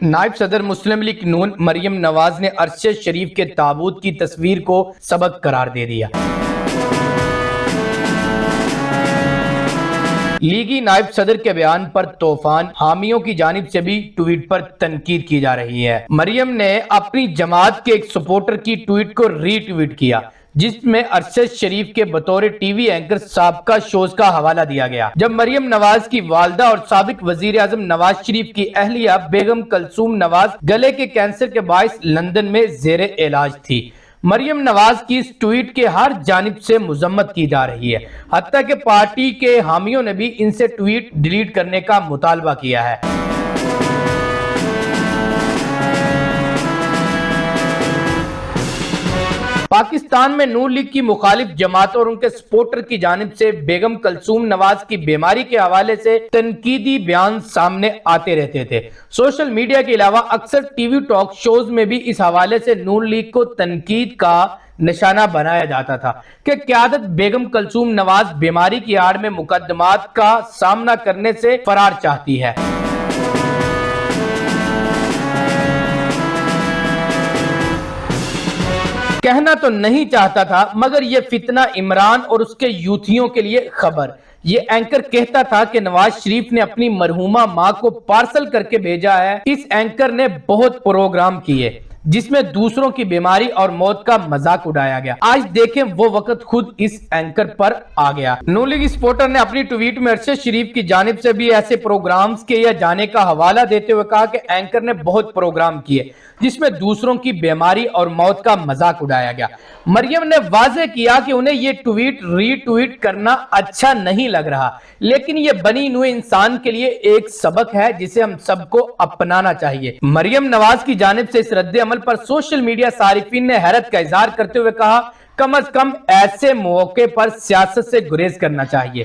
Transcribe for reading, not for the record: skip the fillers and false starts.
نائب صدر مسلم لیگ نون مریم نواز نے ارشد شریف کے تابوت کی تصویر کو سبق قرار دے دیا۔ لیگی نائب صدر کے بیان پر طوفان، حامیوں کی جانب سے بھی ٹویٹ پر تنقید کی جا رہی ہے۔ مریم نے اپنی جماعت کے ایک سپورٹر کی ٹویٹ کو ری ٹویٹ کیا، جس میں ارشد شریف کے بطور ٹی وی اینکر سابقہ شوز کا حوالہ دیا گیا۔ جب مریم نواز کی والدہ اور سابق وزیر اعظم نواز شریف کی اہلیہ بیگم کلثوم نواز گلے کے کینسر کے باعث لندن میں زیر علاج تھی، مریم نواز کی اس ٹویٹ کے ہر جانب سے مذمت کی جا رہی ہے، حتیٰ کہ پارٹی کے حامیوں نے بھی ان سے ٹویٹ ڈیلیٹ کرنے کا مطالبہ کیا ہے۔ پاکستان میں نون لیگ کی مخالف جماعتوں اور ان کے سپورٹر کی جانب سے بیگم کلثوم نواز کی بیماری کے حوالے سے تنقیدی بیان سامنے آتے رہتے تھے۔ سوشل میڈیا کے علاوہ اکثر ٹی وی ٹاک شوز میں بھی اس حوالے سے نون لیگ کو تنقید کا نشانہ بنایا جاتا تھا کہ قیادت بیگم کلثوم نواز بیماری کی آڑ میں مقدمات کا سامنا کرنے سے فرار چاہتی ہے۔ کہنا تو نہیں چاہتا تھا، مگر یہ فتنہ عمران اور اس کے یوتھیوں کے لیے خبر۔ یہ اینکر کہتا تھا کہ نواز شریف نے اپنی مرحومہ ماں کو پارسل کر کے بھیجا ہے۔ اس اینکر نے بہت پروگرام کیے جس میں دوسروں کی بیماری اور موت کا مذاق اڑایا گیا۔ آج دیکھیں وہ وقت خود اس اینکر پر آ گیا۔ نون لیگ سپورٹر نے اپنی ٹویٹ میں ارشد شریف کی جانب سے بھی ایسے پروگرامز کے یا جانے کا حوالہ دیتے ہوئے کہا کہ اینکر نے بہت پروگرام کیے جس میں دوسروں کی بیماری اور موت کا مذاق اڑایا گیا۔ مریم نے واضح کیا کہ انہیں یہ ٹویٹ ری ٹویٹ کرنا اچھا نہیں لگ رہا، لیکن یہ بنی نوع انسان کے لیے ایک سبق ہے جسے ہم سب کو اپنانا چاہیے۔ مریم نواز کی جانب سے اس رد عمل پر سوشل میڈیا صارفین نے حیرت کا اظہار کرتے ہوئے کہا، کم از کم ایسے موقع پر سیاست سے گریز کرنا چاہیے۔